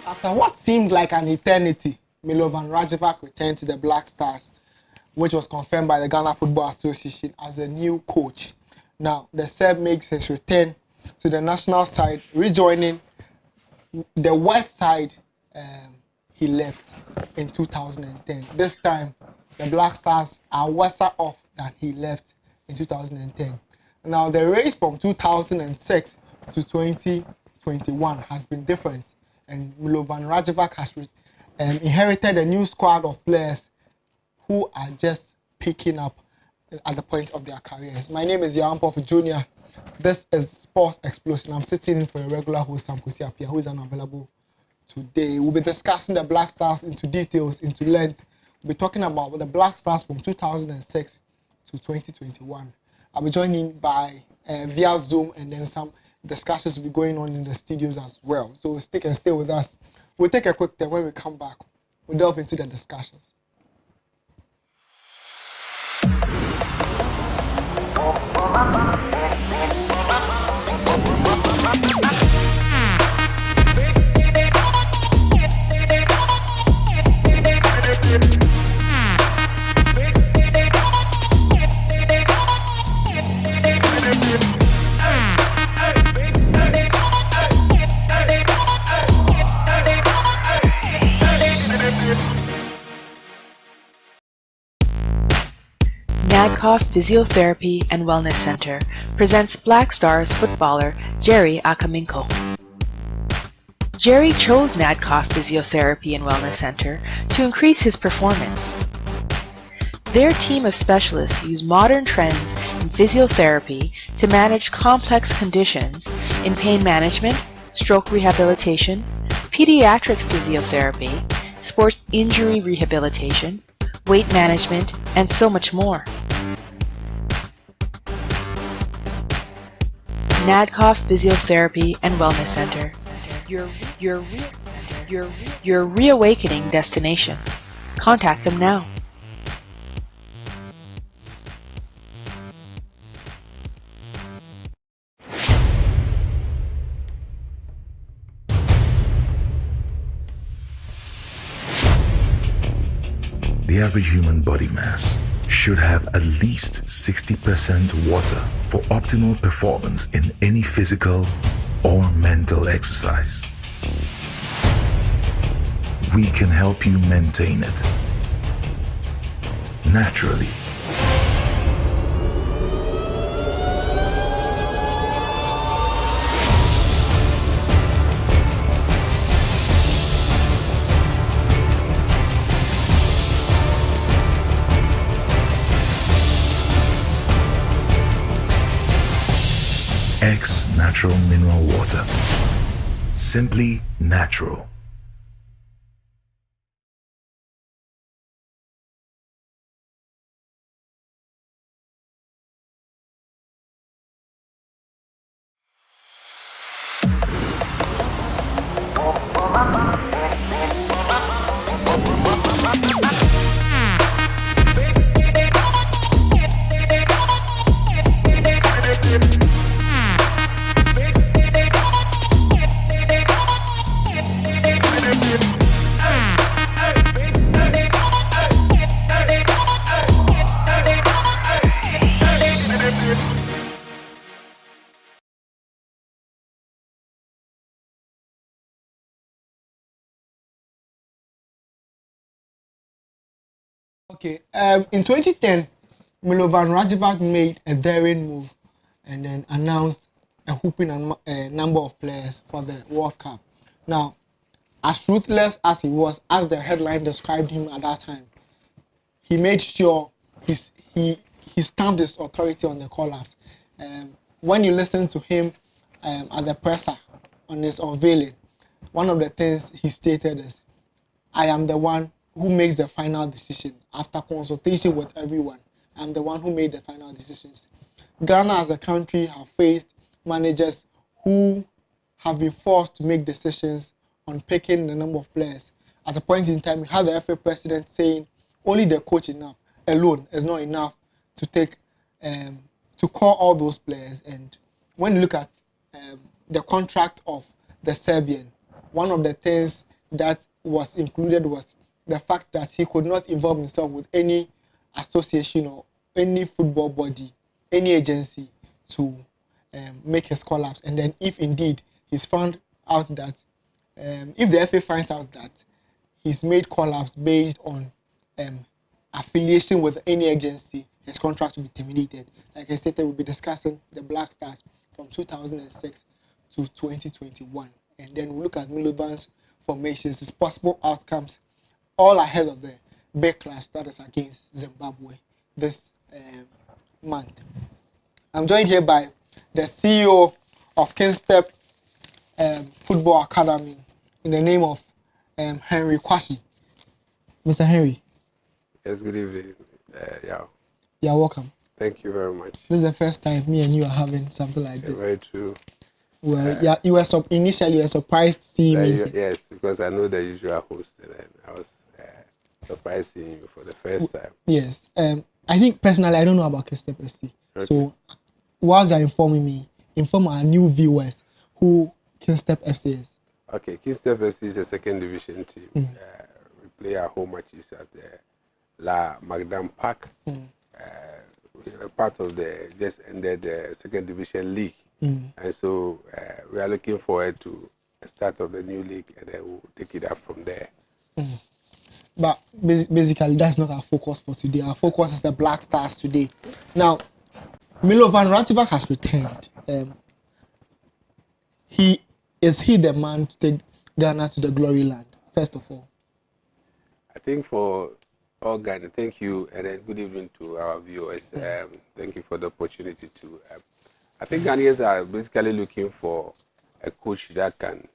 After what seemed like an eternity, Milovan Rajevac returned to the Black Stars, which was confirmed by the Ghana Football Association as a new coach. Now, the Serb makes his return to the national side, rejoining the West side he left in 2010. This time, the Black Stars are worse off than he left in 2010. Now, the race from 2006 to 2021 has been different, and Milovan Rajevac has inherited a new squad of players who are just picking up at the point of their careers. My name is Yampov Jr. This is Sports Xplosion. I'm sitting in for a regular host, Sam Kusiapia, who is unavailable today. We'll be discussing the Black Stars into details, into length. We'll be talking about the Black Stars from 2006 to 2021. I'll be joined by via Zoom, and then some discussions will be going on in the studios as well. So stick and stay with us. We'll take a quick time. When we come back, we'll delve into the discussions. Nadcoff Physiotherapy and Wellness Center presents Black Stars footballer Jerry Akaminko. Jerry chose Nadcoff Physiotherapy and Wellness Center to increase his performance. Their team of specialists use modern trends in physiotherapy to manage complex conditions in pain management, stroke rehabilitation, pediatric physiotherapy, sports injury rehabilitation, weight management, and so much more. Nadcoff Physiotherapy and Wellness Center, your reawakening destination. Contact them now. The average human body mass should have at least 60% water for optimal performance in any physical or mental exercise. We can help you maintain it naturally. X Natural Mineral Water. Simply natural. Okay, in 2010, Milovan Rajevac made a daring move and then announced a whooping number of players for the World Cup. Now, as ruthless as he was, as the headline described him at that time, he made sure he stamped his authority on the call-ups. When you listen to him at the presser on his unveiling, one of the things he stated is, "I am the one who makes the final decision after consultation with everyone. I'm the one who made the final decisions. Ghana as a country have faced managers who have been forced to make decisions on picking the number of players. At a point in time, we had the FA president saying only the coach alone is not enough to take to call all those players. And when you look at the contract of the Serbian, one of the things that was included was the fact that he could not involve himself with any association or any football body, any agency to make his call-ups. And then if indeed he's found out that, if the FA finds out that he's made call-ups based on affiliation with any agency, his contract will be terminated. Like I stated, we'll be discussing the Black Stars from 2006 to 2021. And then we'll look at Milovan's formations, his possible outcomes, all ahead of the big clash that is against Zimbabwe this month. I'm joined here by the CEO of Kingstep Football Academy in the name of Henry Kwashi. Mr. Henry. Yes, good evening. Yeah. You're welcome. Thank you very much. This is the first time me and you are having something like this. Very true. Well, you were initially you were surprised seeing me. Yes, because I know the usual host, and I was surprised seeing you for the first time. Yes. I think personally I don't know about Kingstep FC. Okay. So whilst you're informing me, inform our new viewers who Kingstep FC is. Okay, Kingstep FC is a second division team. We play our home matches at the La Magdam Park. We are part of the just ended second division league, and so we are looking forward to the start of the new league, and then we'll take it up from there. But basically, that's not our focus for today. Our focus is the Black Stars today. Now, Milovan Rajevac has returned. Is he the man to take Ghana to the glory land, first of all? I think for all Ghana, thank you, and then good evening to our viewers. Thank you for the opportunity to. I think Ghanaians are basically looking for a coach that can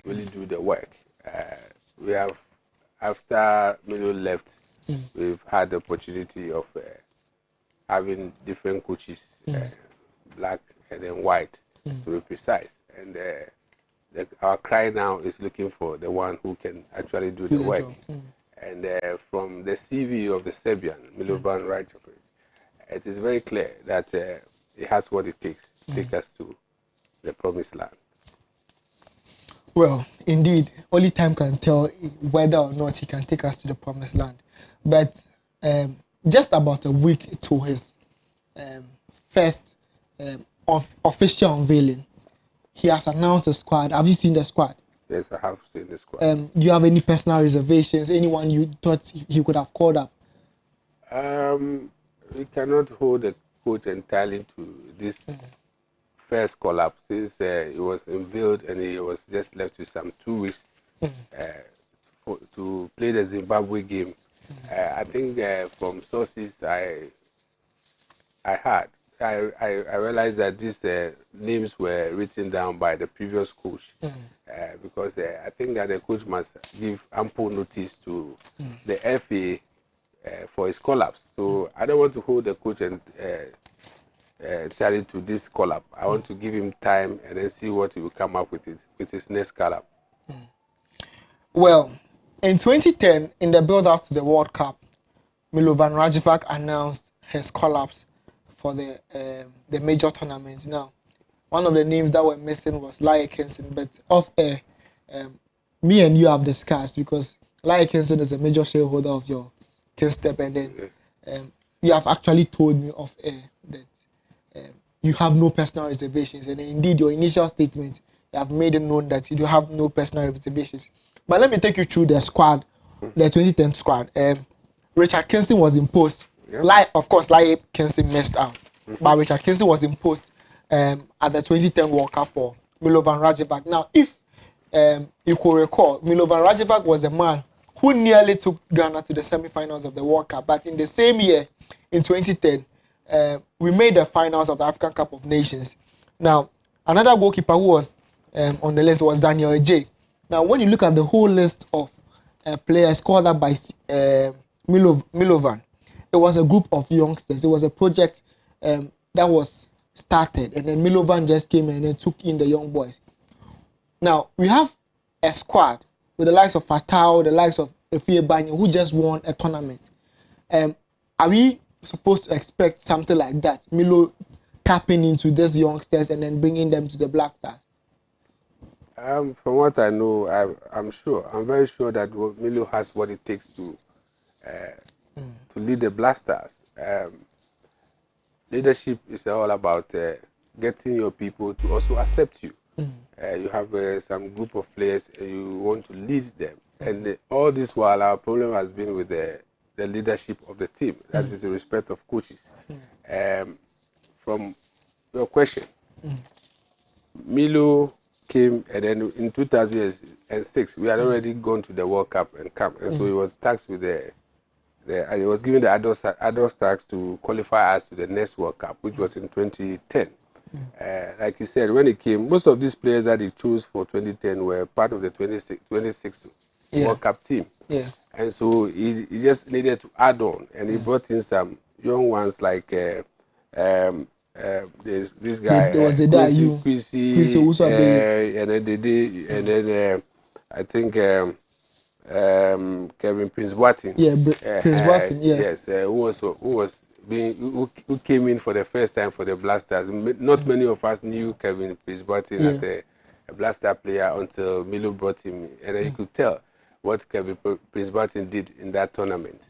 really do the work. We have, after Milo left, we've had the opportunity of having different coaches, black and then white, to be precise. And our cry now is looking for the one who can actually do the work. And from the CV of the Serbian, Milovan Rajevac, it is very clear that it has what it takes to take us to the promised land. Well, indeed, only time can tell whether or not he can take us to the promised land. But just about a week to his first official unveiling, he has announced the squad. Have you seen the squad? Yes, I have seen the squad. Do you have any personal reservations? Anyone you thought he could have called up? We cannot hold the coach entirely to this first call-up since it was unveiled and he was just left with some 2 weeks to play the Zimbabwe game. I think from sources I heard, I realized that these names were written down by the previous coach because I think that the coach must give ample notice to the FA for his call-ups. So I don't want to hold the coach and tell it to this call-up. I want to give him time and then see what he will come up with his next call-up. Well, in 2010, in the build-up to the World Cup, Milovan Rajevac announced his call-ups for the major tournaments. Now, one of the names that were missing was Lai Kinson, but off air, me and you have discussed because Lai Kinson is a major shareholder of your Kingstep, and then you have actually told me off air that you have no personal reservations, and indeed your initial statement, you have made it known that you do have no personal reservations. But let me take you through the squad, the 2010 squad. Richard Kingston was imposed. Of course, Lai Kingston missed out, but Richard Kingston was imposed at the 2010 World Cup for Milovan Rajevac. Now, if you could recall, Milovan Rajevac was the man who nearly took Ghana to the semi-finals of the World Cup. But in the same year, in 2010, we made the finals of the African Cup of Nations. Now, another goalkeeper who was on the list was Daniel J. Now, when you look at the whole list of players called up by Milovan, it was a group of youngsters. It was a project that was started, and then Milovan just came in and then took in the young boys. Now we have a squad with the likes of Fatao, the likes of Efie Banyo, who just won a tournament. Are we supposed to expect something like that? Milo tapping into these youngsters and then bringing them to the Black Stars? From what I know, I'm very sure that Milo has what it takes to lead the Black Stars. Leadership is all about getting your people to also accept you. You have some group of players and you want to lead them. And all this while, our problem has been with the leadership of the team. That is the respect of coaches. From your question, Milo came, and then in 2006, we had already gone to the World Cup and come. And so he was tasked with he was given the adult task to qualify us to the next World Cup, which was in 2010. Like you said, when he came, most of these players that he chose for 2010 were part of the 26 World Cup team. Yeah. And so he just needed to add on, and he brought in some young ones like this guy, there was Chrissy, and then I think Kevin Prince Boateng. Yeah, Prince Boateng. Yeah. Yes, who came in for the first time for the Black Stars. Not many of us knew Kevin Prince Boateng as a Black Star player until Milo brought him in, and then you could tell what Kevin Prince Boateng did in that tournament.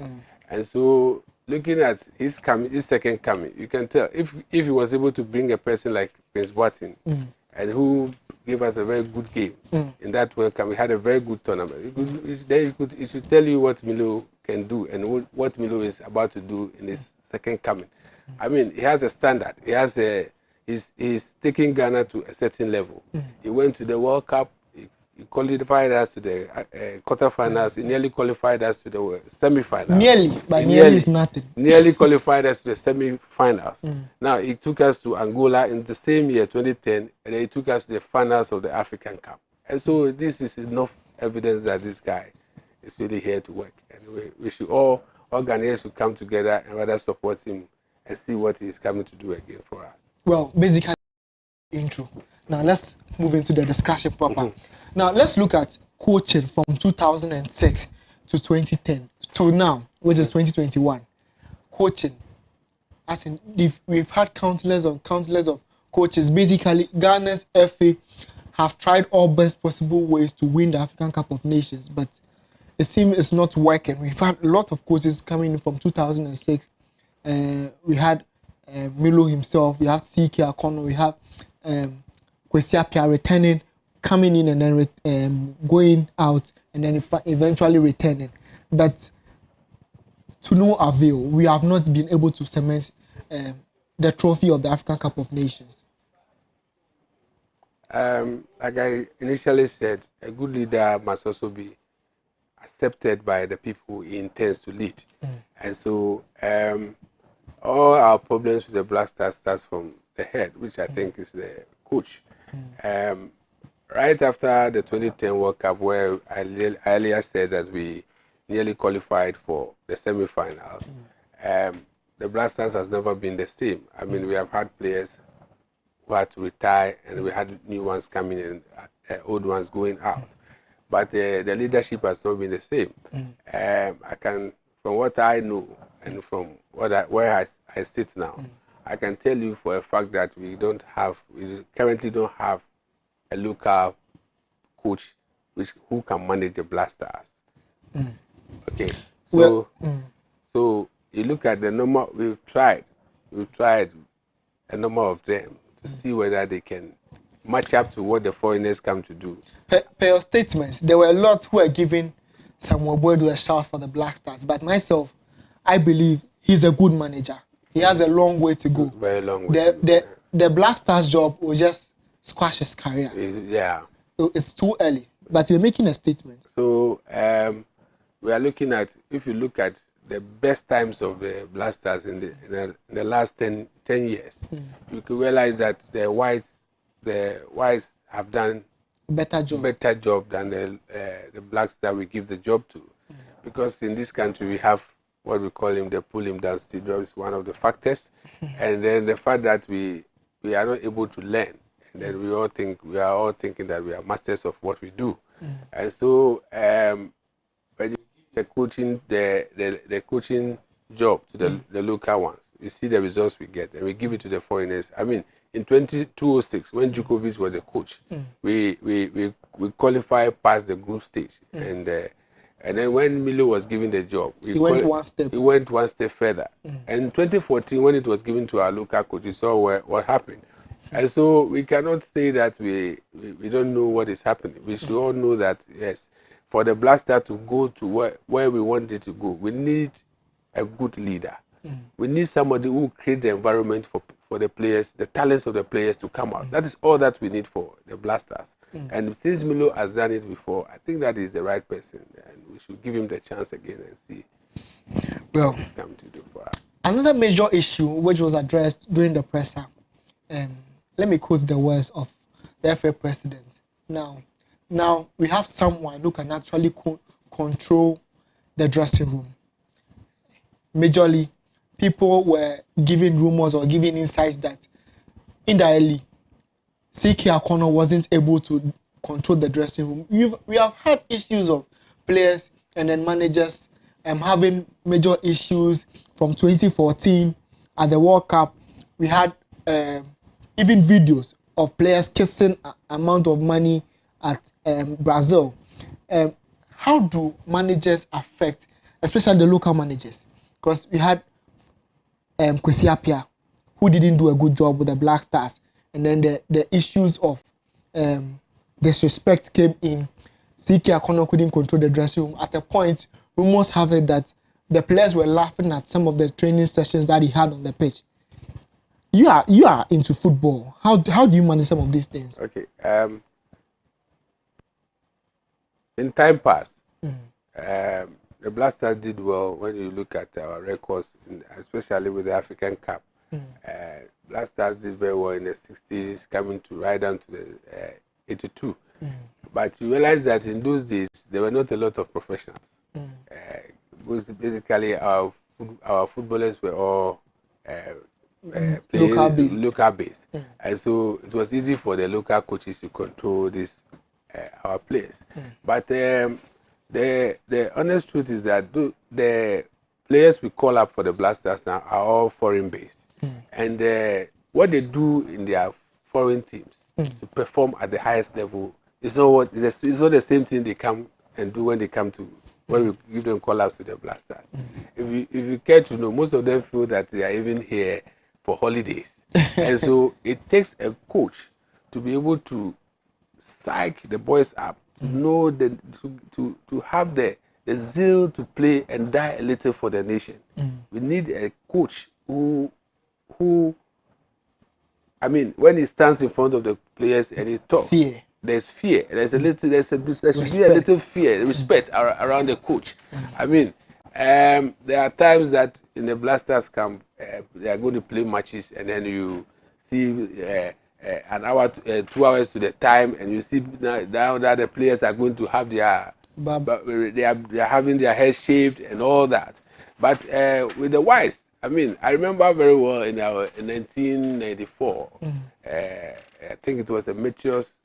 And so, looking at his second coming, you can tell if he was able to bring a person like Prince Boateng, and who gave us a very good game in that World Cup. We had a very good tournament. It should tell you what Milo can do and what Milo is about to do in his second coming. I mean, he has a standard. He's taking Ghana to a certain level. He went to the World Cup. He qualified us to the quarterfinals. He nearly qualified us to the semi-finals. Nearly is nothing. Nearly qualified us to the semi-finals. Now, he took us to Angola in the same year, 2010, and then he took us to the finals of the African Cup. And so this is enough evidence that this guy is really here to work. And we should all Ghanaians should come together and rather support him and see what he's coming to do again for us. Well, basically, intro. Now, let's move into the discussion proper. Now, let's look at coaching from 2006 to 2010 to now, which is 2021. Coaching, as in, we've had countless of coaches. Basically, Ghana's FA have tried all best possible ways to win the African Cup of Nations, but it seems it's not working. We've had a lot of coaches coming in from 2006. We had Milo himself, we have CK Akono, we have Kwesi Appiah returning, coming in and then going out, and then eventually returning. But to no avail, we have not been able to cement the trophy of the African Cup of Nations. Like I initially said, a good leader must also be accepted by the people he intends to lead. And so all our problems with the Black Stars starts from the head, which I think is the coach. Right after the 2010 World Cup, where I earlier said that we nearly qualified for the semi-finals, the Black Stars has never been the same. I mean, we have had players who had to retire, and we had new ones coming in, old ones going out. But the leadership has not been the same. From what I know and from where I sit now, I can tell you for a fact that we currently don't have a local coach who can manage the Black Stars. Okay, so you look at the number we've tried a number of them to see whether they can match up to what the foreigners come to do. Per your statements, there were a lot who were giving Samuel Boadu a shout for the Black Stars, but myself, I believe he's a good manager. He has a long way to go. Very long way. The Black Stars job will just squash his career. Yeah. It's too early, but you're making a statement. So we are looking at, if you look at the best times of the Black Stars in the last 10 years, you can realize that the whites have done better job than the Blacks that we give the job to. Because in this country we have what we call him, the pull him down syndrome is one of the factors. And then the fact that we are not able to learn. And then we are all thinking that we are masters of what we do. And so when you give the coaching job to the local ones, you see the results we get, and we give it to the foreigners. I mean, in 2006, when Djokovic was the coach, we qualified past the group stage, and then when Milo was given the job, he went one step. He went one step further. And in 2014, when it was given to our local coach, we saw what happened. And so we cannot say that we don't know what is happening. We should all know that, yes, for the Blaster to go to where we want it to go, we need a good leader. We need somebody who will create the environment for the players, the talents of the players to come out. That is all that we need for the Blasters. And since Milo has done it before, I think that is the right person, and we should give him the chance again and see what he's come to do for us. Another major issue which was addressed during the presser, let me quote the words of the FA president. Now we have someone who can actually control the dressing room. Majorly, people were giving rumors or giving insights that indirectly, CK Akono wasn't able to control the dressing room. We have had issues of players and then managers having major issues from 2014 at the World Cup. We had even videos of players kissing amount of money at Brazil. How do managers affect, especially the local managers? Because we had Kwesi Appiah, who didn't do a good job with the Black Stars, and then the issues of disrespect came in. CK Akono couldn't control the dressing room. At a point, rumors have it that the players were laughing at some of the training sessions that he had on the pitch. You are into football. How do you manage some of these things? Okay. In time past, the Blasters did well when you look at our records, especially with the African Cup. Blasters did very well in the 60s, coming to right down to the 82. But you realize that in those days, there were not a lot of professionals. Basically, our footballers were all local based. And so it was easy for the local coaches to control our players. But the honest truth is that the players we call up for the Blasters now are all foreign based. And what they do in their foreign teams to perform at the highest level is not the same thing they come and do when we give them call ups to the Blasters. If you care to know, most of them feel that they are even here for holidays. And so it takes a coach to be able to psych the boys up, to know to have the zeal to play and die a little for the nation. We need a coach who I mean, when he stands in front of the players and he talks, there's fear. There should be a little fear, respect around the coach. I mean, there are times that in the Blasters camp, they are going to play matches, and then you see an hour, 2 hours to the time, and you see now that the players are going to have they are having their hair shaved and all that. But with the Wise, I mean, I remember very well in 1994. I think it was a Meteors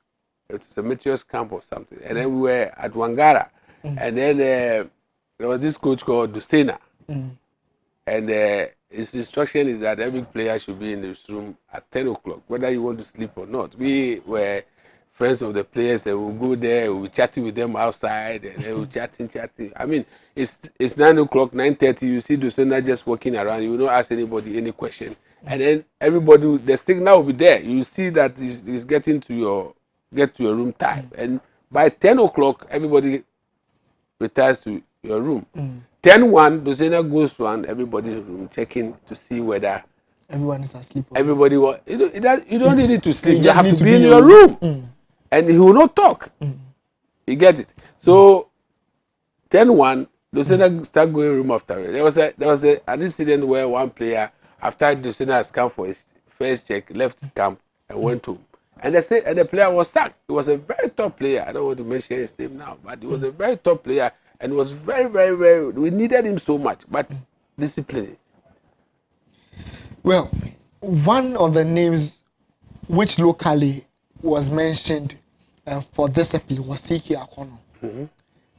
camp or something, and then we were at Wangara, and then there was this coach called Dusena, and his instruction is that every player should be in this room at 10 o'clock, whether you want to sleep or not. We were friends of the players, and we'll go there, we'll be chatting with them outside, and then we'll chatting. I mean, it's 9 o'clock, 9:30, you see Dusena just walking around, you will not ask anybody any question, and then everybody, the signal will be there. You see that he's getting to your room time, and by 10 o'clock, everybody retires to your room. 10:01, Dosena goes to everybody's room, checking to see whether everyone is asleep. Everybody you don't need it to sleep. You have to be in your room, and he will not talk. You get it? So 10:01, Dosena start going room after room. There was an incident where one player, after Dosena has come for his first check, left camp and went home. And the player was sacked. He was a very top player. I don't want to mention his name now, but he was a very top player. and it was very, very, very. We needed him so much, but discipline. Well, one of the names which locally was mentioned for discipline was Siki Akono.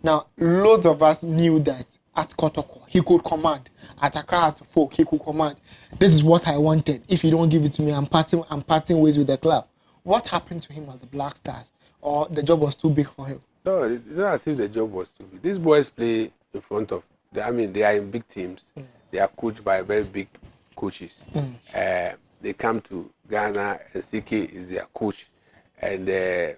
Now, loads of us knew that at Kotoko, he could command. At Accra, at Folk, he could command. This is what I wanted. If you don't give it to me, I'm parting ways with the club. What happened to him at the Black Stars? Or the job was too big for him? No, it's not as if the job was too big. These boys play in front of, they are in big teams. They are coached by very big coaches. They come to Ghana and CK is their coach. And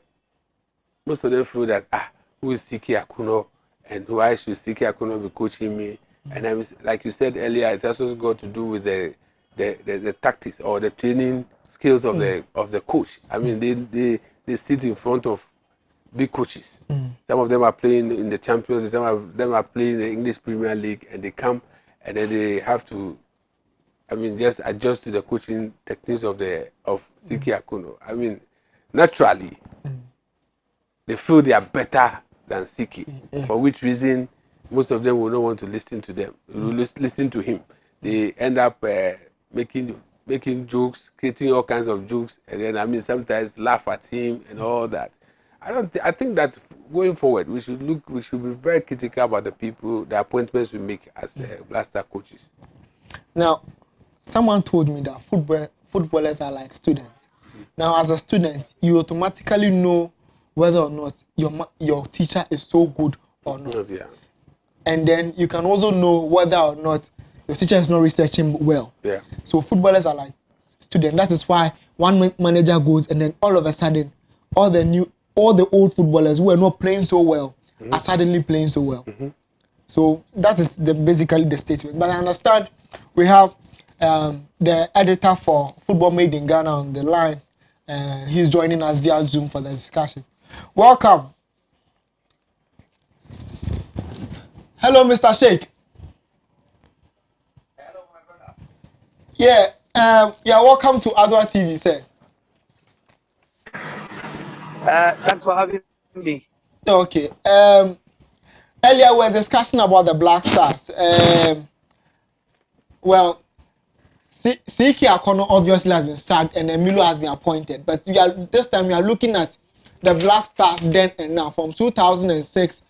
most of them feel that, who is CK Akuno? And why should CK Akuno be coaching me? And like you said earlier, it also got to do with the tactics or the training skills of the coach. I mean, they sit in front of big coaches. Some of them are playing in the Champions League, some of them are playing in the English Premier League, and they come and then they have to, just adjust to the coaching techniques of CK Akuno. Naturally, they feel they are better than CK, for which reason most of them will not want to listen to them, will listen to him. They end up making jokes, creating all kinds of jokes, and then sometimes laugh at him and all that. I think that going forward we should be very critical about the appointments we make as Black Star coaches. Now, someone told me that footballers are like students. Now, as a student, you automatically know whether or not your teacher is so good or not. Yeah. And then you can also know whether or not your teacher is not researching well. Yeah. So footballers are like students. That is why one manager goes and then all of a sudden, all the old footballers who were not playing so well are suddenly playing so well. So that is basically the statement. But I understand we have the editor for Football Made in Ghana on the line. He's joining us via Zoom for the discussion. Welcome. Hello, Mr. Sheikh. Hello, my brother. Yeah, welcome to Adoatv, sir. Thanks for having me. Okay. Earlier we were discussing about the Black Stars. Well, Siki Akono obviously has been sacked and Milo has been appointed. But this time we are looking at the Black Stars then and now from 2006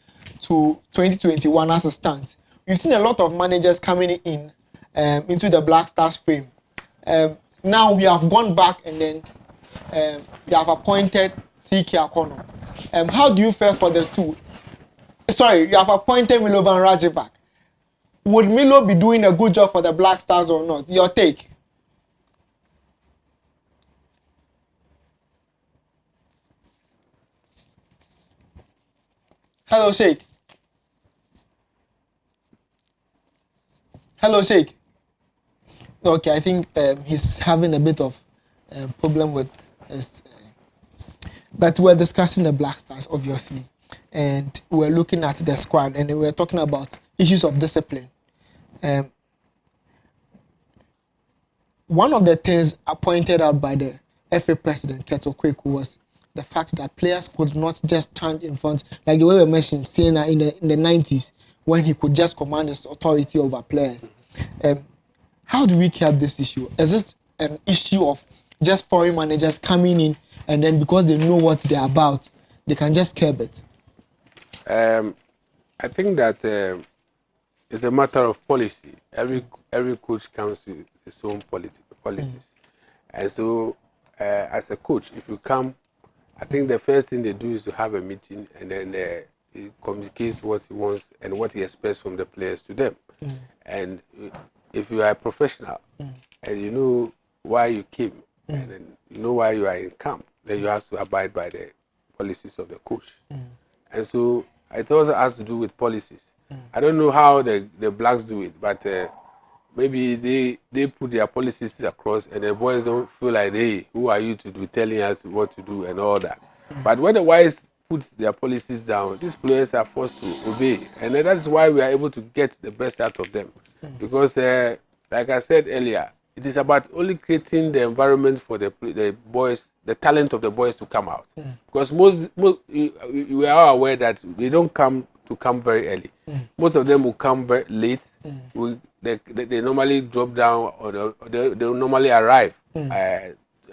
to 2021 as a stance. We've seen a lot of managers coming in into the Black Stars frame. Now we have gone back and then we have appointed Siki Akono. How do you fare for the two? Sorry, you have appointed Milovan Rajibak. Would Milo be doing a good job for the Black Stars or not? Your take? Hello, Sheikh. Hello, Sheikh. Okay, I think he's having a bit of problem with his... But we're discussing the Black Stars, obviously. And we're looking at the squad and we're talking about issues of discipline. One of the things pointed out by the FA president, Keto Kweku, was the fact that players could not just stand in front, like the way we mentioned, Siena in the 90s, when he could just command his authority over players. How do we curb this issue? Is this an issue of just foreign managers coming in and then because they know what they're about, they can just curb it? I think that it's a matter of policy. Every coach comes with his own policies. And so, as a coach, if you come, I think the first thing they do is to have a meeting and then he communicates what he wants and what he expects from the players to them. And if you are a professional and you know why you came and then you know why you are in camp, then you have to abide by the policies of the coach. And so it also has to do with policies. I don't know how the blacks do it, but maybe they put their policies across and the boys don't feel like, hey, who are you to be telling us what to do and all that. But when the whites put their policies down, these players are forced to obey. And that's why we are able to get the best out of them. Because, like I said earlier, it is about only creating the environment for the boys, the talent of the boys to come out. Because we are aware that they don't come to come very early. Most of them will come very late. They normally drop down, or they normally arrive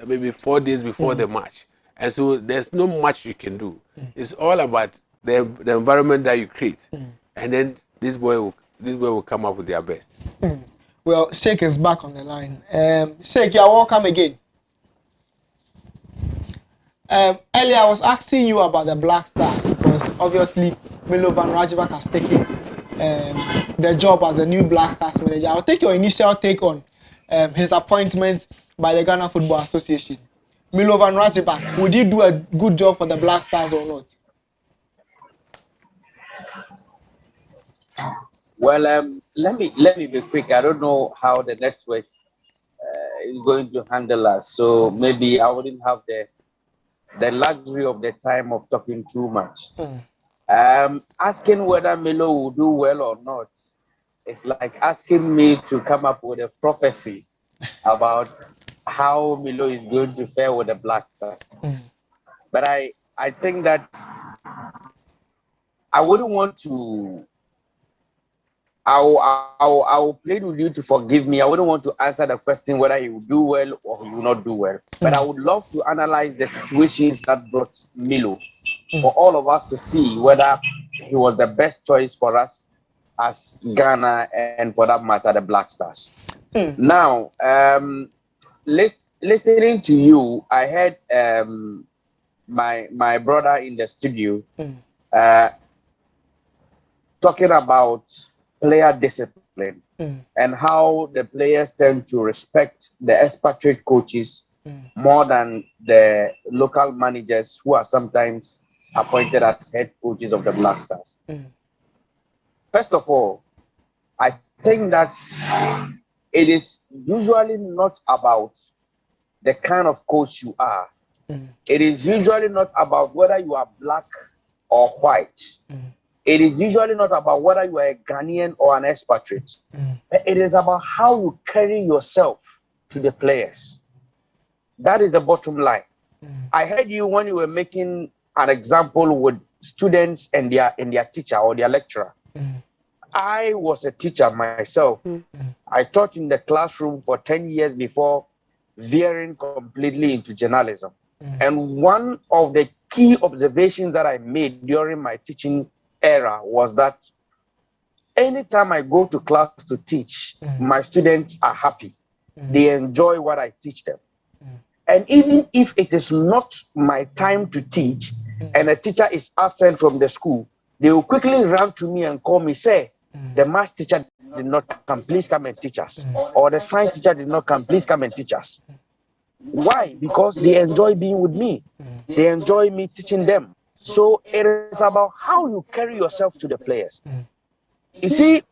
maybe 4 days before the match. And so there's no much you can do. It's all about the environment that you create. And then this boy will come up with their best. Well, Sheikh is back on the line. Sheikh, you're welcome again. Earlier, I was asking you about the Black Stars because obviously Milovan Rajvac has taken the job as a new Black Stars manager. I'll take your initial take on his appointment by the Ghana Football Association. Milovan Rajvac, would he do a good job for the Black Stars or not? Well, let me be quick. I don't know how the network is going to handle us, so maybe I wouldn't have the luxury of the time of talking too much. Asking whether Milo will do well or not is like asking me to come up with a prophecy about how Milo is going to fare with the Black Stars. But I think that I wouldn't want to. I'll plead with you to forgive me. I wouldn't want to answer the question whether he will do well or he will not do well. But I would love to analyze the situations that brought Milo for all of us to see whether he was the best choice for us as Ghana and, for that matter, the Black Stars. Now, listening to you, I heard my brother in the studio talking about player discipline and how the players tend to respect the expatriate coaches more than the local managers who are sometimes appointed as head coaches of the Black Stars. First of all, I think that it is usually not about the kind of coach you are. It is usually not about whether you are black or white. It is usually not about whether you are a Ghanaian or an expatriate. It is about how you carry yourself to the players. That is the bottom line. I heard you when you were making an example with students and their teacher or their lecturer. I was a teacher myself. I taught in the classroom for 10 years before veering completely into journalism. And one of the key observations that I made during my teaching era was that anytime I go to class to teach, my students are happy. They enjoy what I teach them. And even if it is not my time to teach and a teacher is absent from the school, they will quickly run to me and call me, say, the math teacher did not come, please come and teach us. Or the science teacher did not come, please come and teach us. Why? Because they enjoy being with me. They enjoy me teaching them. So it is about how you carry yourself to the players. You see,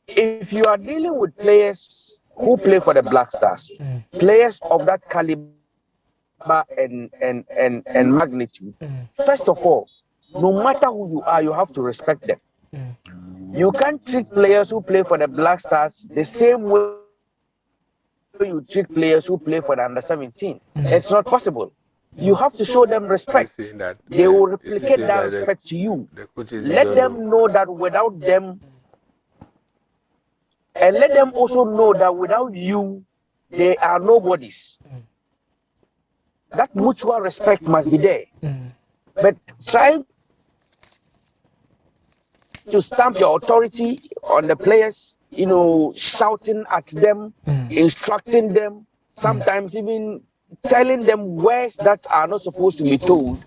if you are dealing with players who play for the Black Stars, players of that caliber and magnitude, first of all, no matter who you are, you have to respect them. You can't treat players who play for the Black Stars the same way you treat players who play for the under-17. It's not possible. You have to show them respect. They will replicate that respect to you. Let them know that without them, and let them also know that without you, they are nobodies. That mutual respect must be there. But trying to stamp your authority on the players, shouting at them, instructing them, sometimes even telling them words that are not supposed to be told,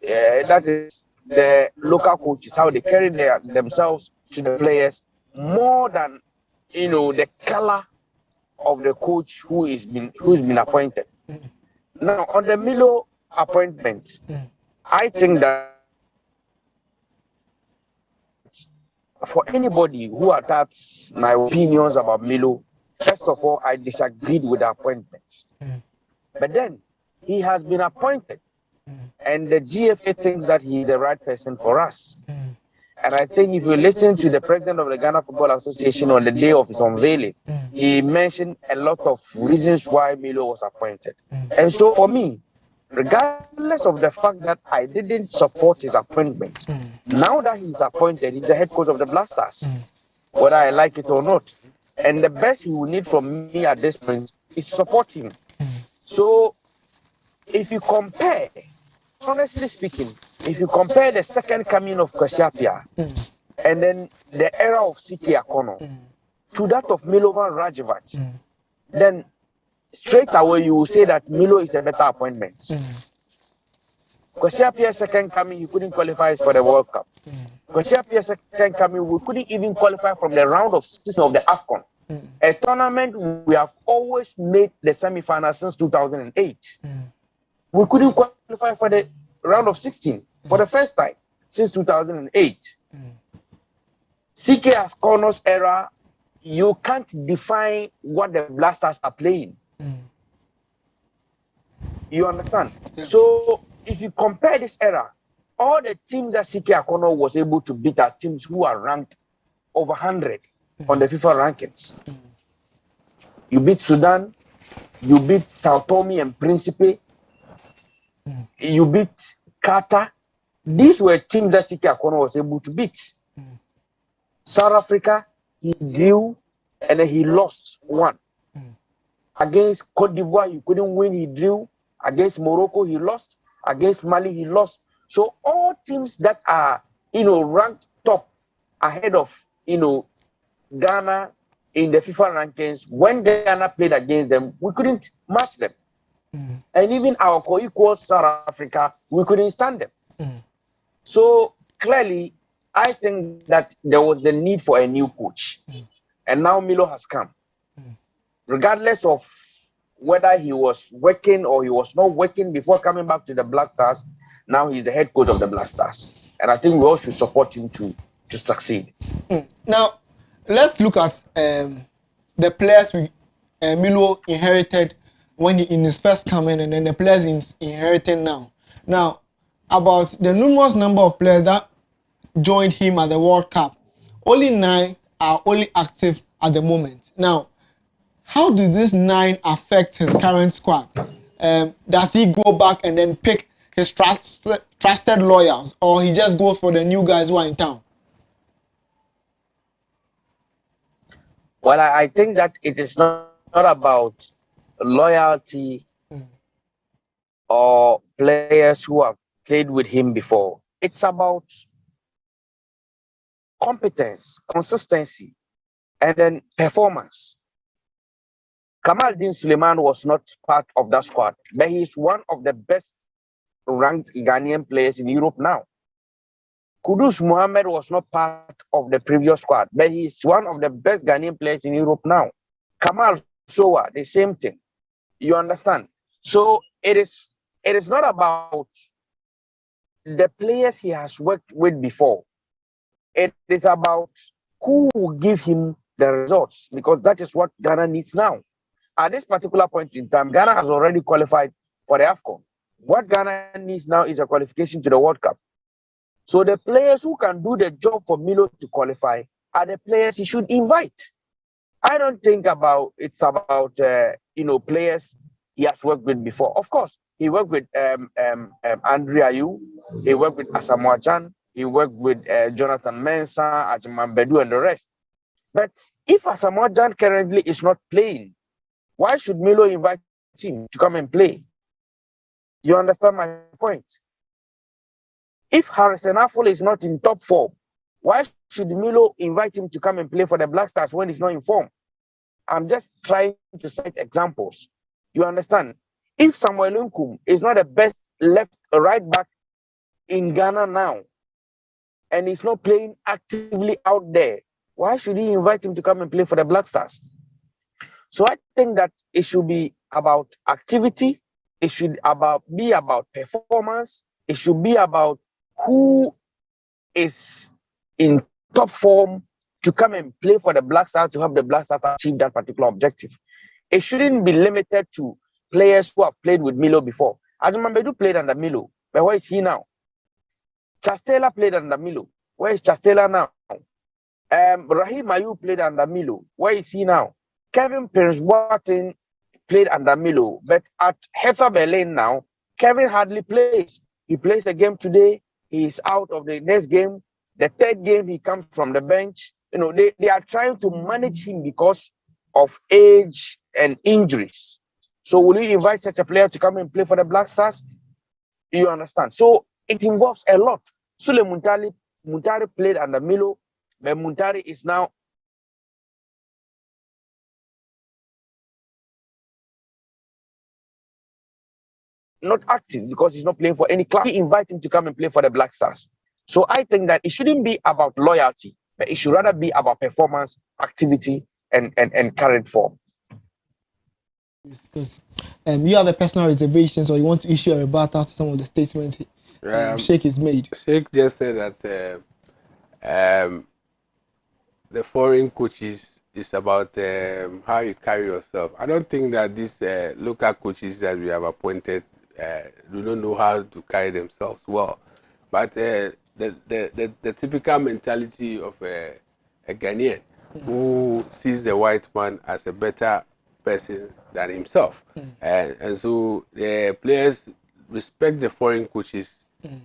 that is the local coaches, how they carry themselves to the players more than the color of the coach who's been appointed. Now on the Milo appointment, I think that for anybody who attacks my opinions about Milo, first of all, I disagreed with the appointment. But then he has been appointed, and the GFA thinks that he is the right person for us. And I think if you listen to the president of the Ghana Football Association on the day of his unveiling, he mentioned a lot of reasons why Milo was appointed. And so for me, regardless of the fact that I didn't support his appointment, now that he's appointed, he's the head coach of the Blasters, whether I like it or not. And the best he will need from me at this point is to support him. So if you compare, honestly speaking, if you compare the second coming of Kwesiapia and then the era of CK Akono to that of Milovan Rajevac, then straight away you will say that Milo is a better appointment. Kwesiapia's second coming, he couldn't qualify for the World Cup. Kwesiapia's second coming, we couldn't even qualify from the round of 16 of the AFCON. A tournament we have always made the semi-final since 2008. We couldn't qualify for the round of 16 for the first time since 2008. CK Akono's era, you can't define what the Blasters are playing. You understand? Yes. So if you compare this era, all the teams that CK Akono was able to beat are teams who are ranked over 100 on the FIFA rankings. You beat Sudan, you beat Sao Tome and Principe, you beat Qatar. These were teams that CK Akono was able to beat. South Africa, he drew and then he lost one. Against Cote d'Ivoire, he couldn't win, he drew. Against Morocco, he lost. Against Mali, he lost. So all teams that are, ranked top ahead of, Ghana in the FIFA rankings, when Ghana played against them, we couldn't match them. And even our co-equals, South Africa, we couldn't stand them. So clearly, I think that there was the need for a new coach. And now Milo has come. Regardless of whether he was working or he was not working before coming back to the Black Stars, now he's the head coach of the Black Stars. And I think we all should support him to succeed. Now, let's look at the players Milo inherited when in his first coming, and then the players he's inheriting now. Now, about the numerous number of players that joined him at the World Cup, only 9 are only active at the moment. Now, how do these 9 affect his current squad? Does he go back and then pick his trusted lawyers, or he just goes for the new guys who are in town? Well, I think that it is not about loyalty or players who have played with him before. It's about competence, consistency, and then performance. Kamal Din Suleiman was not part of that squad, but he's one of the best ranked Ghanaian players in Europe now. Kudus Mohammed was not part of the previous squad, but he's one of the best Ghanaian players in Europe now. Kamal Sowa, the same thing. You understand? So it is not about the players he has worked with before. It is about who will give him the results, because that is what Ghana needs now. At this particular point in time, Ghana has already qualified for the AFCON. What Ghana needs now is a qualification to the World Cup. So the players who can do the job for Milo to qualify are the players he should invite. I don't think it's about players he has worked with before. Of course, he worked with Andre Ayew, he worked with Asamoah Gyan, he worked with Jonathan Mensah, Ajiman Bedu, and the rest. But if Asamoah Gyan currently is not playing, why should Milo invite him to come and play? You understand my point? If Harrison Affle is not in top form, why should Milo invite him to come and play for the Black Stars when he's not in form? I'm just trying to cite examples. You understand? If Samuel Nkum is not the best left or right back in Ghana now, and he's not playing actively out there, why should he invite him to come and play for the Black Stars? So I think that it should be about activity. It should be about performance. It should be about who is in top form to come and play for the Black Stars to help the Black Stars achieve that particular objective. It shouldn't be limited to players who have played with Milo before. Ajiman Bedu played under Milo, but where is he now? Chastela played under Milo. Where is Chastela now? Rahim Ayew played under Milo. Where is he now? Kevin Prince-Boateng played under Milo, but at Hertha Berlin now, Kevin hardly plays. He plays a game today, he is out of the next game. The third game, he comes from the bench. You know, they are trying to manage him because of age and injuries. So will you invite such a player to come and play for the Black Stars? You understand? So it involves a lot. Sule Muntari played under Milo, but Muntari is now not active because he's not playing for any club. We invite him to come and play for the Black Stars. So I think that it shouldn't be about loyalty, but it should rather be about performance, activity, and current form. Because you have a personal reservations or you want to issue a rebuttal to some of the statements Sheikh has made. Sheikh just said that the foreign coaches is about how you carry yourself. I don't think that these local coaches that we have appointed do not know how to carry themselves well. But the typical mentality of a Ghanaian who sees the white man as a better person than himself. And so the players respect the foreign coaches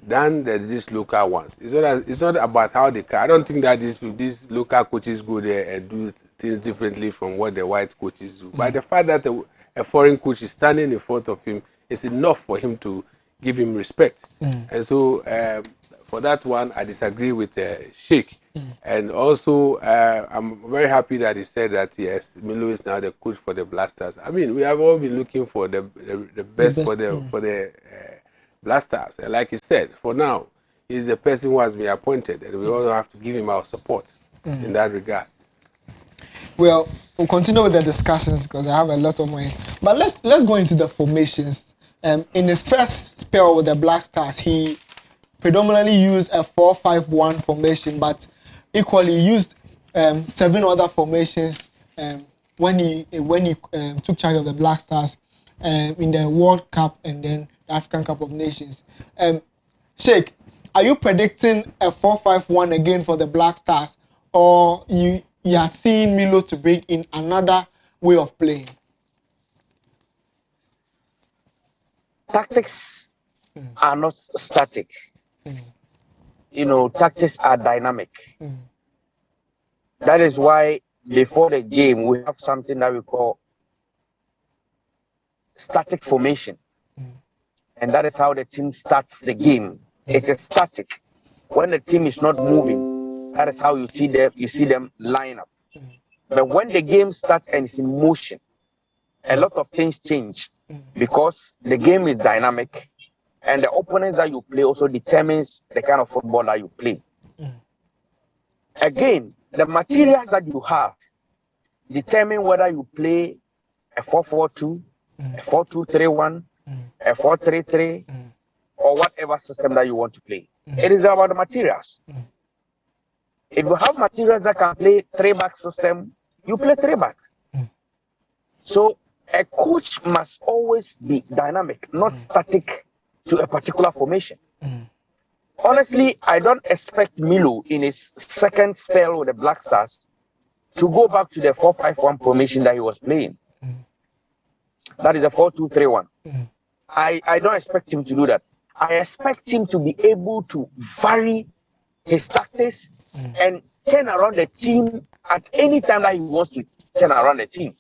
than these local ones. It's not about how they carry. I don't think that these local coaches go there and do things differently from what the white coaches do. But the fact that a foreign coach is standing in front of him is enough for him to give him respect. And so for that one, I disagree with Sheikh. And also, I'm very happy that he said that yes, Milo is now the coach for the Blasters. I mean, we have all been looking for the best for the Blasters, and like he said, for now, he's the person who has been appointed, and we also have to give him our support in that regard. Well, we'll continue with the discussions because I have a lot of mine. But let's go into the formations. In his first spell with the Black Stars, he predominantly used a 4-5-1 formation, but equally used 7 other formations when he took charge of the Black Stars in the World Cup and then the African Cup of Nations. Sheikh, are you predicting a 4-5-1 again for the Black Stars, or you are seeing Milo to bring in another way of playing? Tactics are not static. You know, tactics are dynamic. That is why before the game we have something that we call static formation. And that is how the team starts the game. It is static. When the team is not moving, that is how you see them line up. But when the game starts and it's in motion, a lot of things change because the game is dynamic and the opponent that you play also determines the kind of football that you play. Again, the materials that you have determine whether you play a 4-4-2, a 4-2-3-1, a 4-3-3, or whatever system that you want to play. It is about the materials. If you have materials that can play 3-back system, you play 3-back. So a coach must always be dynamic, not static to a particular formation. Honestly, I don't expect Milo in his second spell with the Black Stars to go back to the 4-5-1 formation that he was playing. That is a 4-2-3-1. I don't expect him to do that. I expect him to be able to vary his tactics and turn around the team at any time that he wants to turn around the team.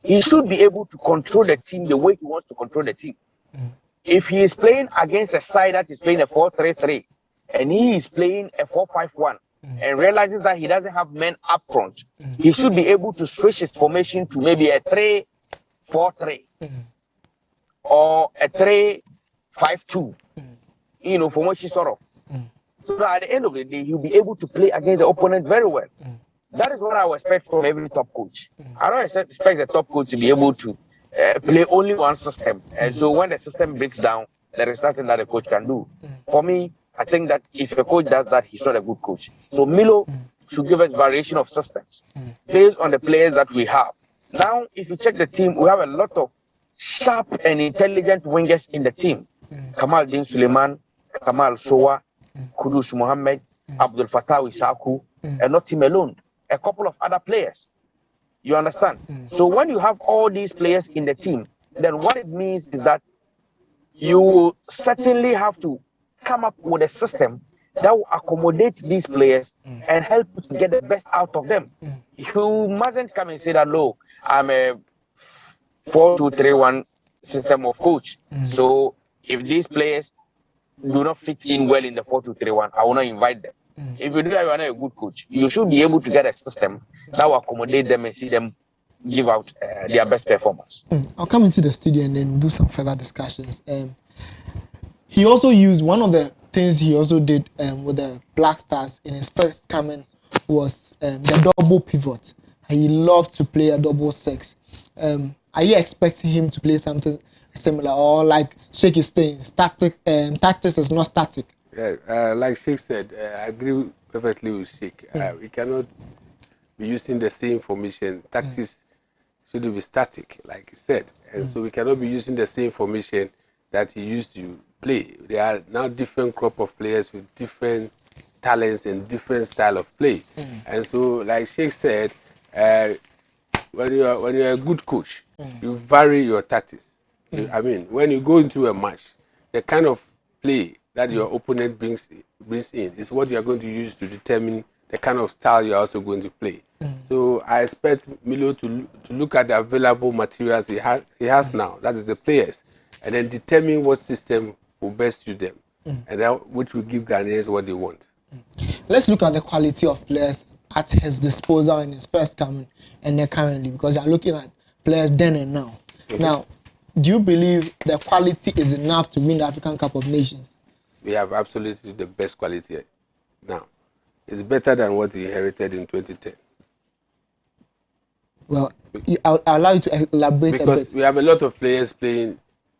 He should be able to control the team the way he wants to control the team. If he is playing against a side that is playing a 4-3-3 and he is playing a 4-5-1 and realizes that he doesn't have men up front, he should be able to switch his formation to maybe a 3-4-3 or a 3-5-2, you know, formation sort of. So that at the end of the day, he'll be able to play against the opponent very well. That is what I would expect from every top coach. I don't expect the top coach to be able to play only one system. And so when the system breaks down, there is nothing that the coach can do. For me, I think that if a coach does that, he's not a good coach. So Milo should give us variation of systems based on the players that we have. Now, if you check the team, we have a lot of sharp and intelligent wingers in the team. Kamal Din Suleiman, Kamal Sowa, Kudus Mohammed, Abdul Fattah Isaku, and not him alone. A couple of other players. You understand? So when you have all these players in the team, then what it means is that you certainly have to come up with a system that will accommodate these players and help you to get the best out of them. You mustn't come and say that, no, I'm a 4-2-3-1 system of coach. So if these players do not fit in well in the 4-2-3-1, I will not invite them. If you do that, you are not a good coach. You should be able to get a system that will accommodate them and see them give out their best performance. I'll come into the studio and then do some further discussions. He also used one of the things he also did with the Black Stars in his first coming was the double pivot. He loved to play a double six. Are you expecting him to play something similar, or like Sheikh is saying, tactics is not static? Yeah, like Sheikh said, I agree perfectly with Sheikh. We cannot be using the same formation. Tactics should be static, like he said, and so we cannot be using the same formation that he used to play. There are now different crop of players with different talents and different style of play, and so like Sheikh said, when you're a good coach, you vary your tactics. I mean, when you go into a match, the kind of play that your opponent brings in is what you are going to use to determine the kind of style you're also going to play. So I expect Milo to look at the available materials he has now, that is the players, and then determine what system will best suit them, and that, which will give Ghanaians what they want. Let's look at the quality of players at his disposal in his first coming and then currently, because you're looking at players then and now. Now, do you believe the quality is enough to win the African Cup of Nations? We have absolutely the best quality now. It's better than what he inherited in 2010. Well, I'll allow you to elaborate a bit. Because we have a lot of players playing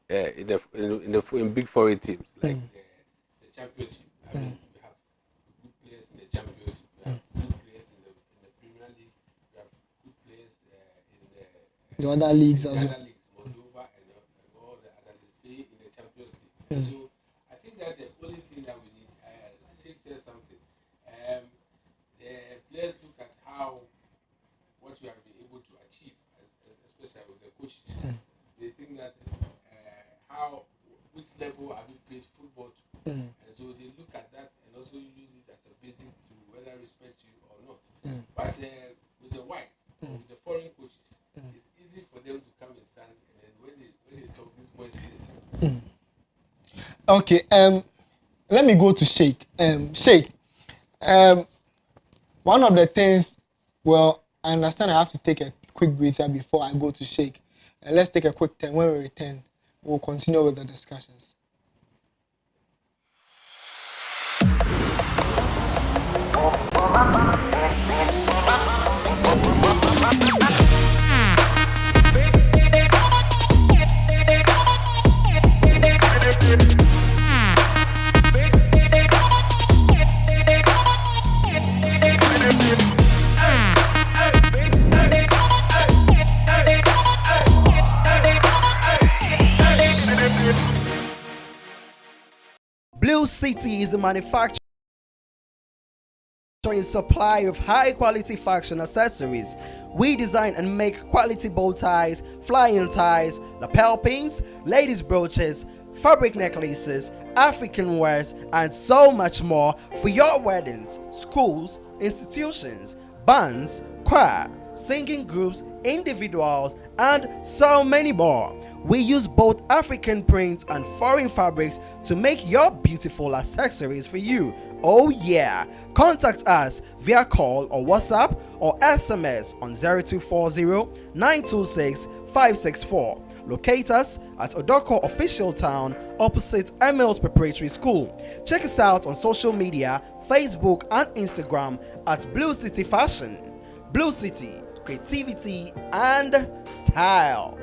in big foreign teams, like the Championship. I mean, we have good players in the Championship. We have good players in the Premier League. We have good players in the other leagues as well. Moldova and all the other leagues play in the Champions League. So I think that the only thing that we need, Sheikh says something. The players look at what you have been able to achieve, especially with the coaches. They think that which level have you played football to, and so they look at that and also use it as a basic to whether respect you or not. But with the whites, with the foreign coaches, it's easy for them to come and stand, and then when they talk, these boys listen. Okay, let me go to Sheikh. Sheikh, one of the things, well, I understand I have to take a quick breather before I go to Sheikh. Let's take a quick time. When we return, we'll continue with the discussions. Blue City is a manufacturing supply of high quality fashion accessories. We design and make quality bow ties, flying ties, lapel pins, ladies brooches, fabric necklaces, African wares, and so much more for your weddings, schools, institutions, bands, choir, singing groups, individuals, and so many more. We use both African prints and foreign fabrics to make your beautiful accessories for you. Oh yeah! Contact us via call or WhatsApp or SMS on 0240 926 564. Locate us at Odoko Official Town opposite Emils Preparatory School. Check us out on social media, Facebook and Instagram at Blue City Fashion. Blue City, creativity and style.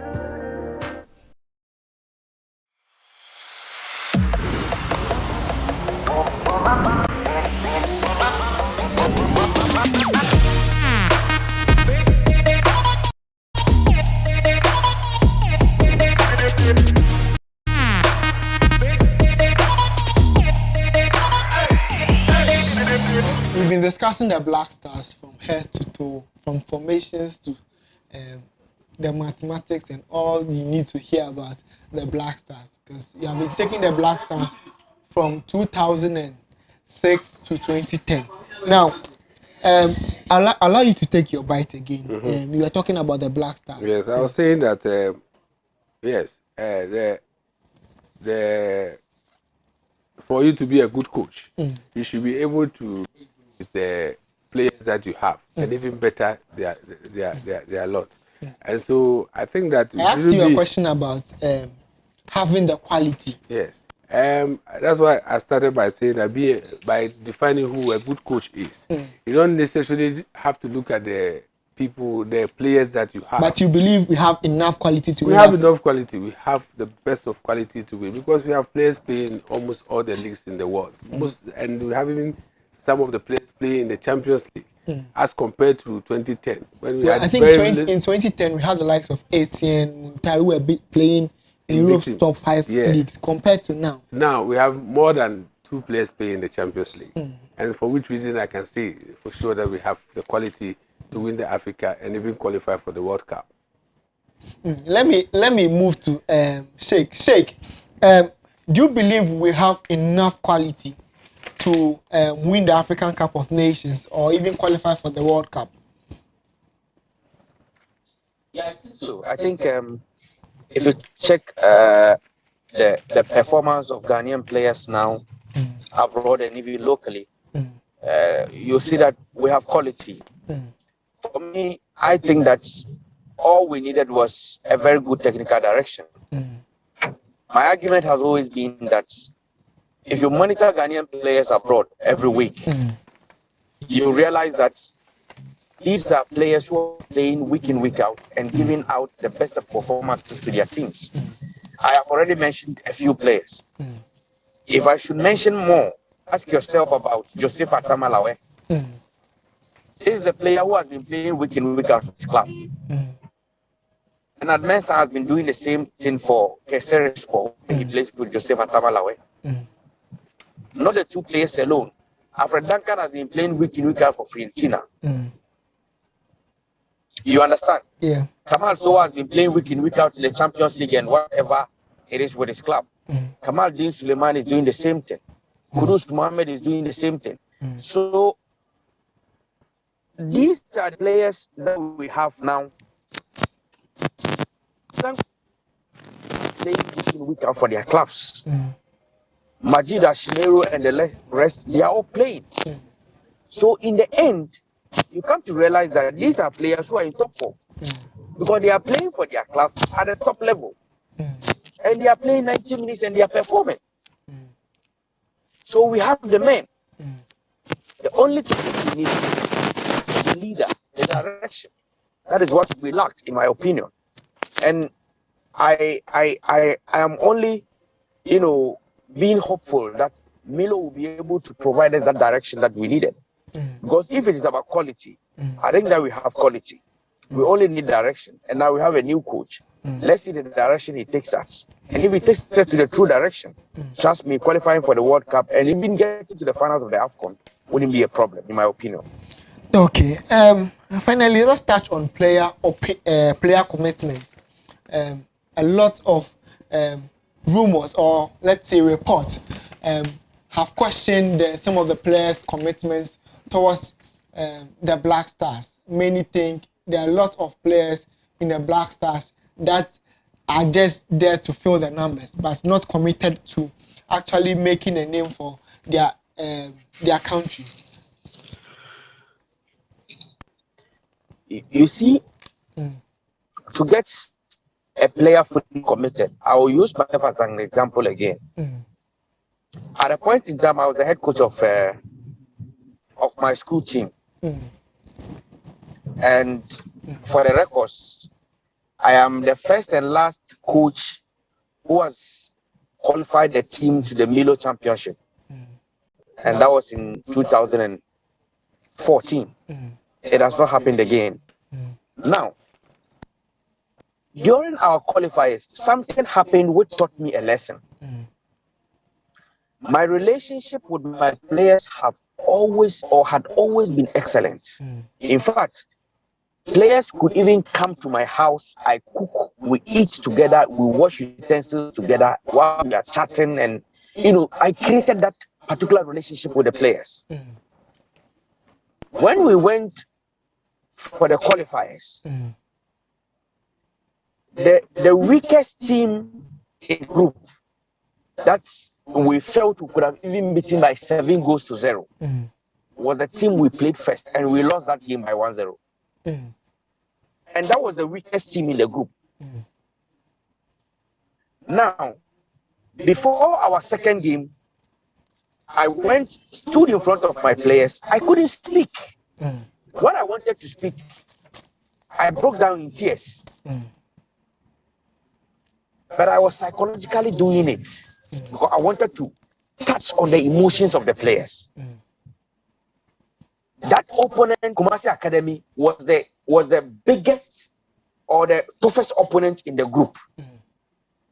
We've been discussing the Black Stars from head to toe, from formations to the mathematics and all you need to hear about the Black Stars, because you have been taking the Black Stars from 2006 to 2010. Now, I'll allow you to take your bite again. You were talking about the Black Stars. Yes, I was saying that. Yes, the for you to be a good coach, you should be able to with the players that you have, and even better, they are a lot. And so I think that I asked you a question about having the quality. Yes. That's why I started by saying that by defining who a good coach is. You don't necessarily have to look at the people, the players that you have. But you believe we have enough quality to win? We have enough quality. We have the best of quality to win, because we have players playing almost all the leagues in the world. And we have even some of the players playing in the Champions League, as compared to 2010 when we had. I think in 2010 we had the likes of ASEAN, who were playing in Europe's top 5 leagues, compared to now. Now we have more than 2 players playing in the Champions League, and for which reason I can say for sure that we have the quality to win the Africa and even qualify for the World Cup. Let me move to Sheikh. Sheikh, do you believe we have enough quality to win the African Cup of Nations or even qualify for the World Cup? Yeah, I think so. I think if you check the performance of Ghanaian players now, abroad and even locally, you see that we have quality. For me, I think that all we needed was a very good technical direction. My argument has always been that if you monitor Ghanaian players abroad every week, you realize that these are players who are playing week in, week out and giving out the best of performances to their teams. I have already mentioned a few players. If I should mention more, ask yourself about Joseph Atamalawe. This is the player who has been playing week in, week out for his club. And Admensa has been doing the same thing for Kesere Sport when he plays with Joseph Atamalawe. Not the 2 players alone. Alfred Duncan has been playing week in, week out for Fiorentina. You understand? Yeah. Kamal Sowa has been playing week in, week out in the Champions League and whatever it is with his club. Kamal Din Suleiman is doing the same thing. Kudus Mohammed is doing the same thing. So these are players that we have now playing week in, week out for their clubs. Majid Ashimero and the rest, they are all playing. So in the end, you come to realize that these are players who are in top form, because they are playing for their club at the top level, and they are playing 90 minutes and they are performing. So we have the men. The only thing we need is the leader, the direction. That is what we lacked, in my opinion. And I am only, being hopeful that Milo will be able to provide us that direction that we needed. Because if it is about quality, I think that we have quality. We only need direction. And now we have a new coach. Let's see the direction he takes us. And if he takes us to the true direction, trust me, qualifying for the World Cup and even getting to the finals of the AFCON wouldn't be a problem, in my opinion. Okay. Finally, let's touch on player commitment. A lot of rumors, or let's say reports, have questioned some of the players' commitments towards the Black Stars. Many think there are lots of players in the Black Stars that are just there to fill the numbers, but not committed to actually making a name for their country. You see, to get a player fully committed, I will use myself as an example again. At a point in time, I was the head coach of my school team. And for the records, I am the first and last coach who has qualified the team to the Milo Championship. And that was in 2014. It has not happened again. Now, during our qualifiers, something happened which taught me a lesson. My relationship with my players had always been excellent. In fact, Players could even come to my house. I cook, we eat together, we wash utensils together while we are chatting, and I created that particular relationship with the players. When we went for the qualifiers, the weakest team in group that we felt we could have even beaten by 7-0 was the team we played first, and we lost that game by 1-0. And that was the weakest team in the group. Now, before our second game, I stood in front of my players. I couldn't speak. When I wanted to speak, I broke down in tears. But I was psychologically doing it because I wanted to touch on the emotions of the players. That opponent, Kumasi Academy, was the biggest or the toughest opponent in the group.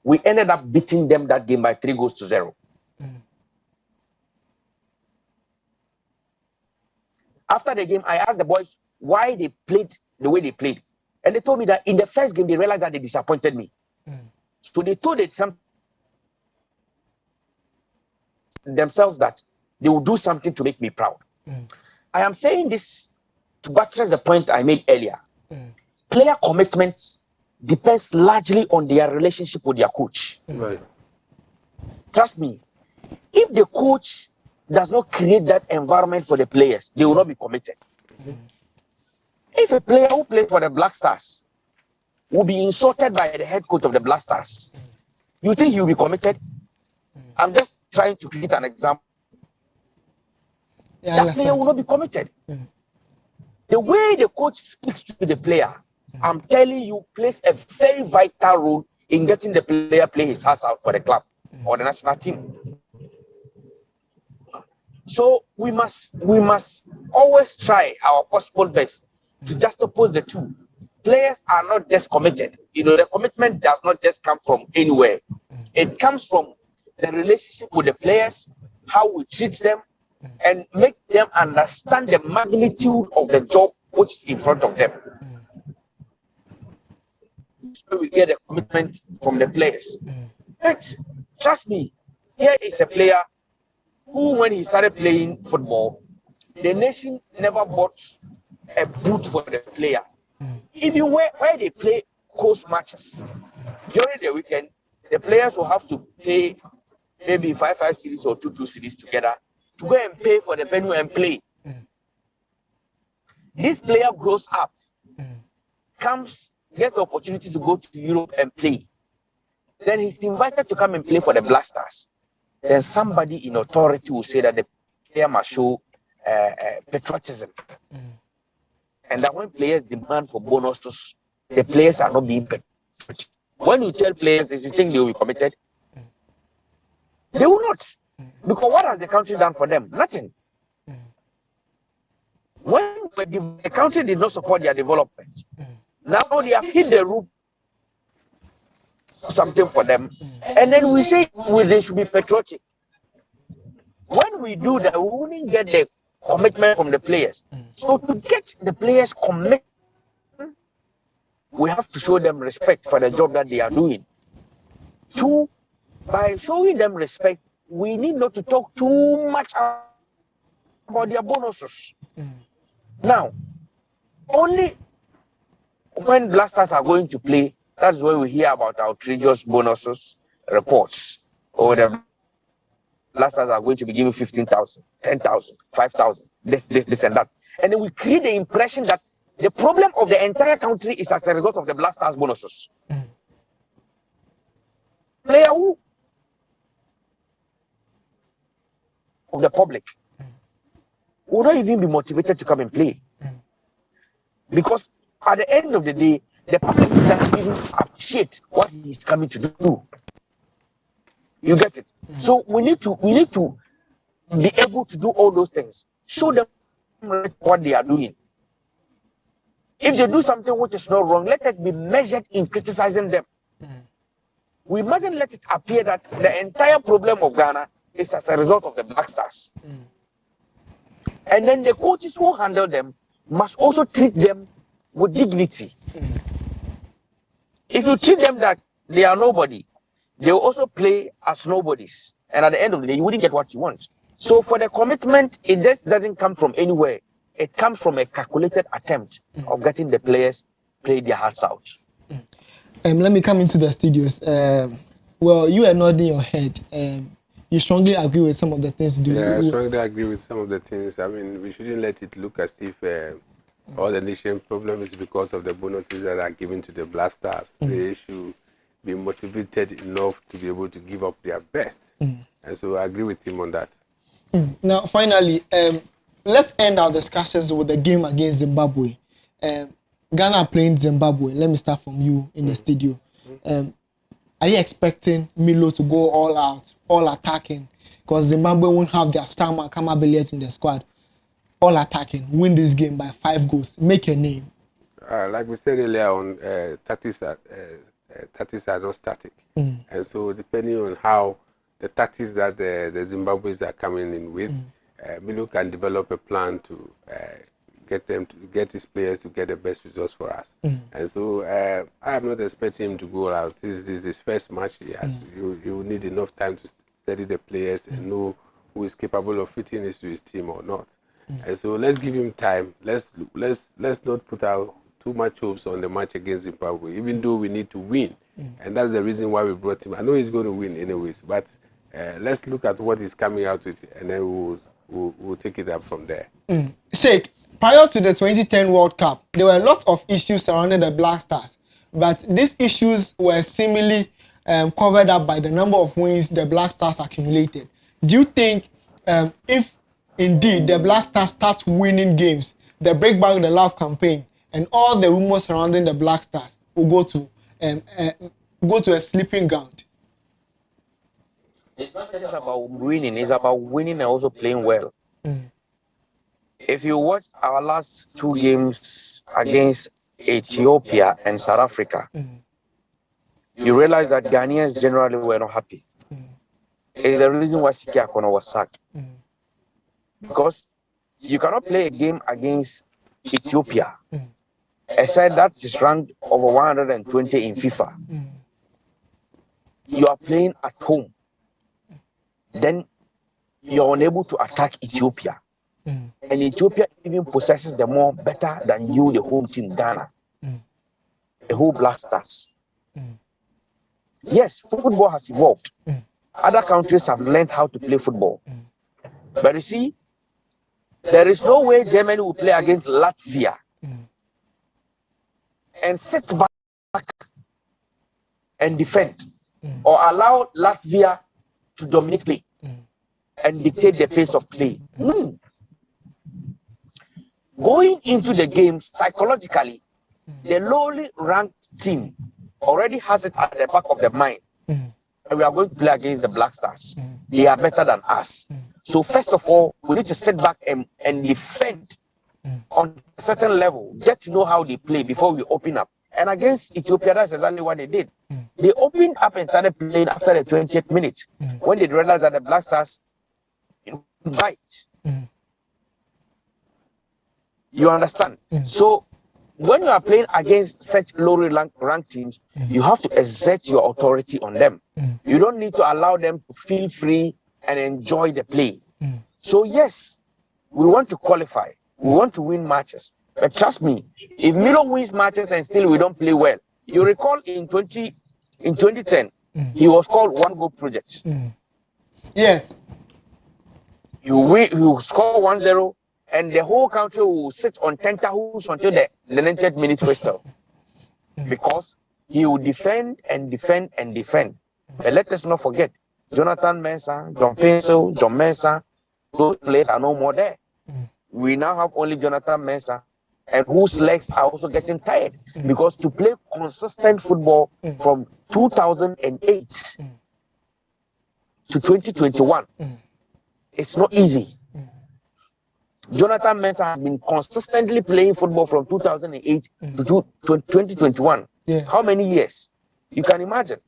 We ended up beating them that game by 3-0. After the game, I asked the boys why they played the way they played. And they told me that in the first game, they realized that they disappointed me. So they told themselves that they would do something to make me proud. I am saying this to buttress the point I made earlier. Player commitment depends largely on their relationship with their coach. Right. Trust me, if the coach does not create that environment for the players, they will not be committed. If a player who plays for the Black Stars will be insulted by the head coach of the Black Stars, you think he will be committed? I'm just trying to create an example. That player will not be committed. The way the coach speaks to the player, I'm telling you, plays a very vital role in getting the player play his ass out for the club or the national team. So we must always try our possible best to juxtapose the two. Players are not just committed. The commitment does not just come from anywhere. It comes from the relationship with the players, how we treat them, and make them understand the magnitude of the job which is in front of them. So we get the commitment from the players. But trust me, here is a player who, when he started playing football, the nation never bought a boot for the player. Even where they play close matches, during the weekend, the players will have to pay maybe 5 cities or 2 cities together to go and pay for the venue and play. This player grows up, gets the opportunity to go to Europe and play. Then he's invited to come and play for the Black Stars. Then somebody in authority will say that the player must show patriotism. And that when players demand for bonuses, the players are not being paid. When you tell players this, you think they will be committed? They will not. Because what has the country done for them? Nothing. When the country did not support their development, now they have hit the roof something for them. And then we say they should be patriotic. When we do that, we wouldn't get the commitment from the players. So to get the players committed, we have to show them respect for the job that they are doing. Two, by showing them respect, we need not to talk too much about their bonuses. Now, only when Blasters are going to play, that's when we hear about outrageous bonuses reports. Or the Blasters are going to be given 15,000, 10,000, 5,000, this and that. And then we create the impression that the problem of the entire country is as a result of the Blasters bonuses. Player who of the public will not even be motivated to come and play. Because at the end of the day, the public doesn't even appreciate what he's coming to do. You get it? So we need to be able to do all those things. Show them what they are doing. If they do something which is not wrong, let us be measured in criticizing them. We mustn't let it appear that the entire problem of Ghana is as a result of the Black Stars. And then the coaches who handle them must also treat them with dignity. If you treat them that they are nobody, they will also play as nobodies. And at the end of the day, you wouldn't get what you want. So for the commitment, it just doesn't come from anywhere. It comes from a calculated attempt of getting the players play their hearts out. Let me come into the studios. Well, you are nodding your head. You strongly agree with some of the things you do. Yeah, I strongly agree with some of the things. I mean, we shouldn't let it look as if all the nation problem is because of the bonuses that are given to the Black Stars. They should be motivated enough to be able to give up their best. And so I agree with him on that. Now, finally, let's end our discussions with the game against Zimbabwe. Ghana playing Zimbabwe. Let me start from you in the studio. Are you expecting Milo to go all out, all attacking? Because Zimbabwe won't have their star man Kamabeliet in the squad. All attacking, win this game by 5 goals, make a name. Like we said earlier on, tactics are not static. And so depending on how the tactics that the Zimbabweans are coming in with, Milo can develop a plan to get his players to get the best results for us. And so I am not expecting him to go out. This is his first match. He will need enough time to study the players and know who is capable of fitting into his team or not. And so let's give him time. Let's not put out too much hopes on the match against Zimbabwe, even though we need to win. And that's the reason why we brought him. I know he's going to win anyways, but let's look at what he's coming out with, and then we'll take it up from there. Sheikh, prior to the 2010 World Cup, there were a lot of issues surrounding the Black Stars, but these issues were seemingly covered up by the number of wins the Black Stars accumulated. Do you think if indeed the Black Stars start winning games, the Break Back the Love campaign and all the rumors surrounding the Black Stars will go to a sleeping ground? It's not just about winning, it's about winning and also playing well. If you watch our last 2 games against Ethiopia and South Africa, you realize that Ghanaians generally were not happy. It's the reason why Siki Akono was sacked. Because you cannot play a game against Ethiopia, a side that is ranked over 120 in FIFA. You are playing at home. Then you're unable to attack Ethiopia. And Ethiopia even possesses the more better than you, the home team, Ghana. The whole Black Stars. Yes, football has evolved. Other countries have learned how to play football. But you see, there is no way Germany will play against Latvia and sit back and defend, or allow Latvia to dominate play and dictate the pace of play. Going into the game psychologically, the lowly ranked team already has it at the back of the mind. And we are going to play against the Black Stars. They are better than us. So first of all, we need to sit back and defend on a certain level, get to know how they play before we open up. And against Ethiopia, that's exactly what they did. They opened up and started playing after the 20th minute when they realized that the Black Stars bite. You understand? So when you are playing against such low ranked teams, you have to exert your authority on them. You don't need to allow them to feel free and enjoy the play. So yes, we want to qualify. We want to win matches. But trust me, if Milo wins matches and still we don't play well, you recall in 2010, he was called One Goal Project. Yes. You score 1-0, and the whole country will sit on tenterhooks until the 90th minute whistle. Because he will defend and defend and defend. But let us not forget, Jonathan Mensah, John Pencil, John Mensah, those players are no more there. We now have only Jonathan Mensah, and whose legs are also getting tired. Because to play consistent football from 2008 to 2021, it's not easy. Jonathan Mensah has been consistently playing football from 2008 to 2021. How many years? You can imagine.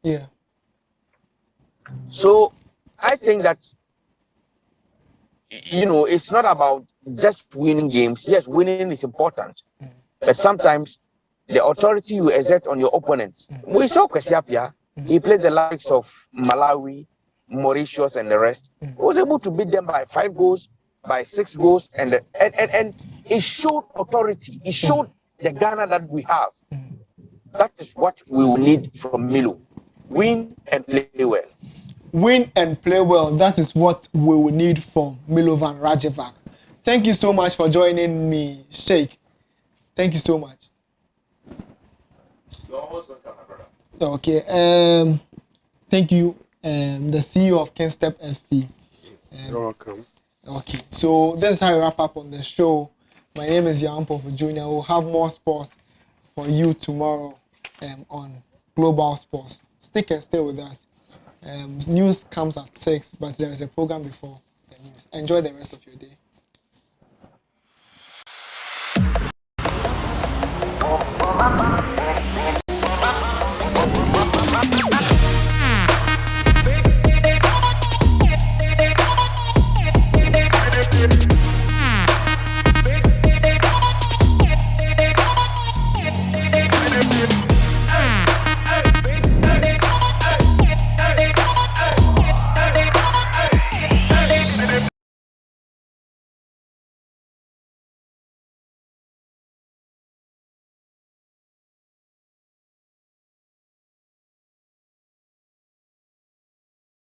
So I think that, you know, it's not about just winning games. Yes, winning is important. But sometimes the authority you exert on your opponents. We saw Kwesiapia. He played the likes of Malawi, Mauritius, and the rest. He was able to beat them by 5 goals, by 6 goals, and he showed authority. He showed the Ghana that we have. That is what we will need from Milo. Win and play well. Win and play well. That is what we will need from Milovan Rajevac. Thank you so much for joining me, Sheikh. Thank you so much. You're almost welcome, my brother. Okay. Thank you, the CEO of Kenstep FC. You're welcome. Okay. So this is how we wrap up on the show. My name is Yampo for Junior. We'll have more sports for you tomorrow on Global Sports. Stick and stay with us. News comes at 6, but there is a program before the news. Enjoy the rest of your day.